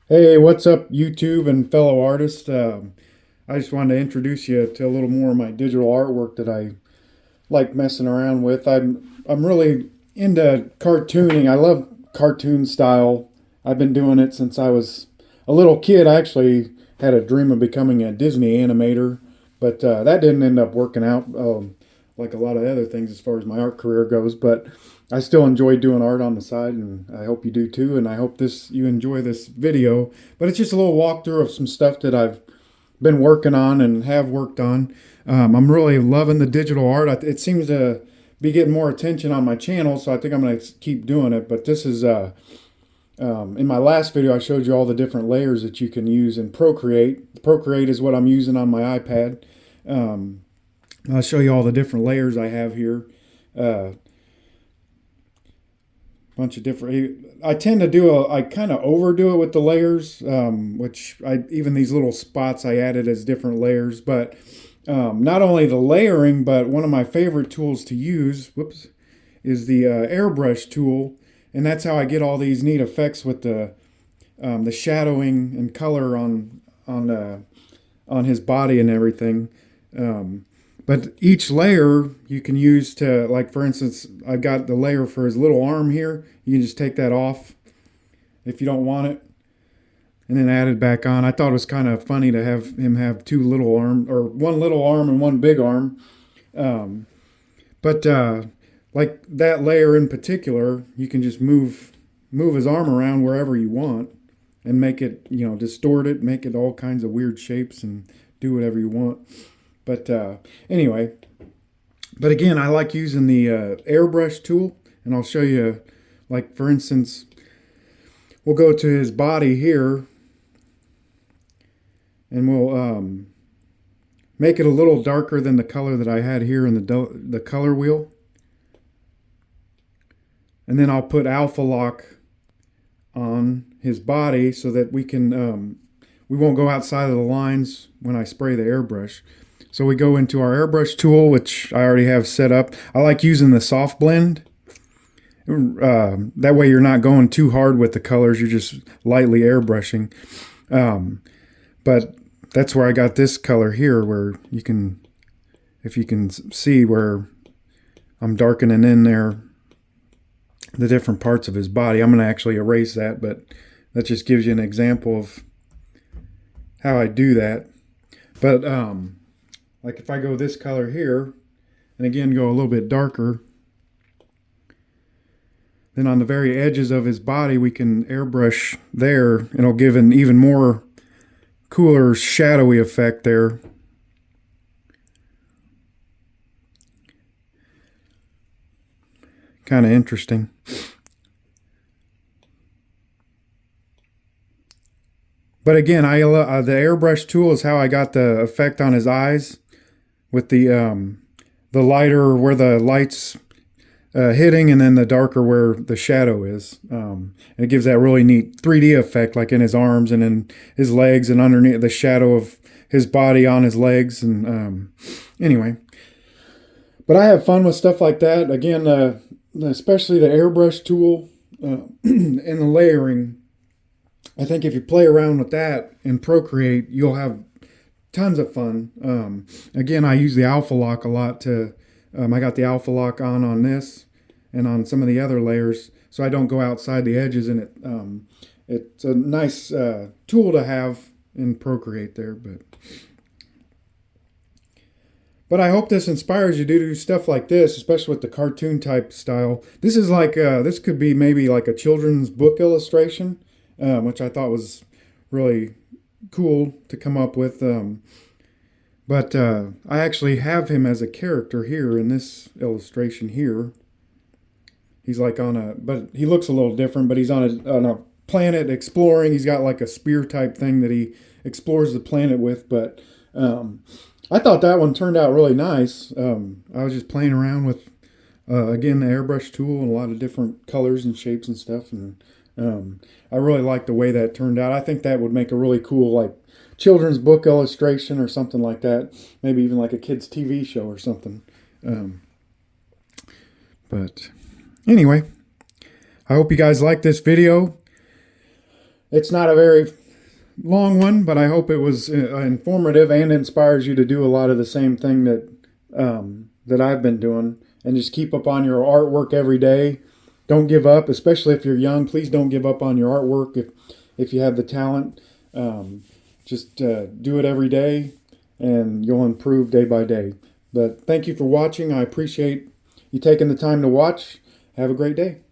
Hey, what's up, YouTube and fellow artists? I just wanted to introduce you to a little more of my digital artwork that I like messing around with. I'm really into cartooning. I love cartoon style. I've been doing it since I was a little kid. I actually had a dream of becoming a Disney animator, but that didn't end up working out like a lot of other things as far as my art career goes. But I still enjoy doing art on the side, and I hope you do too. And I hope this you enjoy this video. But it's just a little walkthrough of some stuff that I've been working on and have worked on. I'm really loving the digital art. It seems to be getting more attention on my channel, so I think I'm going to keep doing it. But this is in my last video, I showed you all the different layers that you can use in Procreate. Procreate is what I'm using on my iPad. Um, I'll show you all the different layers I have here. Uh, Bunch of different. I tend to I kind of overdo it with the layers, which I even these little spots I added as different layers. But not only the layering, but one of my favorite tools to use, whoops, is the airbrush tool, and that's how I get all these neat effects with the shadowing and color on his body and everything. Um, but each layer you can use to, like, for instance, I got the layer for his little arm here. You can just take that off if you don't want it and then add it back on. I thought it was kind of funny to have him have two little arm, or one little arm and one big arm. Um, but like that layer in particular, you can just move his arm around wherever you want and make it, distort it, make it all kinds of weird shapes and do whatever you want. But anyway, but again, I like using the airbrush tool, and I'll show you, like, for instance, we'll go to his body here, and we'll make it a little darker than the color that I had here in the color wheel. And then I'll put alpha lock on his body so that we won't go outside of the lines when I spray the airbrush. So we go into our airbrush tool, which I already have set up. I like using the soft blend. That way you're not going too hard with the colors. You're just lightly airbrushing. But that's where I got this color here, where if you can see where I'm darkening in there the different parts of his body. I'm going to actually erase that, but that just gives you an example of how I do that. But like if I go this color here, and again go a little bit darker, then on the very edges of his body we can airbrush there, and it'll give an even more cooler shadowy effect there. Kind of interesting. But again, the airbrush tool is how I got the effect on his eyes with the lighter where the light's hitting, and then the darker where the shadow is. And it gives that really neat 3D effect, like in his arms and in his legs, and underneath the shadow of his body on his legs. And anyway, but I have fun with stuff like that. Again, especially the airbrush tool and the layering. I think if you play around with that in Procreate, you'll have tons of fun. Again, I use the alpha lock a lot I got the alpha lock on this and on some of the other layers, so I don't go outside the edges, and it's a nice tool to have in Procreate there. But I hope this inspires you to do stuff like this, especially with the cartoon type style. This is like this could be maybe like a children's book illustration, which I thought was really cool to come up with. But I actually have him as a character here in this illustration here. He's like but he looks a little different, but he's on a planet exploring. He's got like a spear type thing that he explores the planet with. But I thought that one turned out really nice. I was just playing around with, again, the airbrush tool and a lot of different colors and shapes and stuff. And I really like the way that turned out. I think that would make a really cool, like, children's book illustration or something like that. Maybe even like a kid's TV show or something. But anyway, I hope you guys like this video. It's not a very long one, but I hope it was informative and inspires you to do a lot of the same thing that I've been doing, and just keep up on your artwork every day. Don't give up, especially if you're young. Please don't give up on your artwork if you have the talent. Just do it every day, and you'll improve day by day. But thank you for watching. I appreciate you taking the time to watch. Have a great day.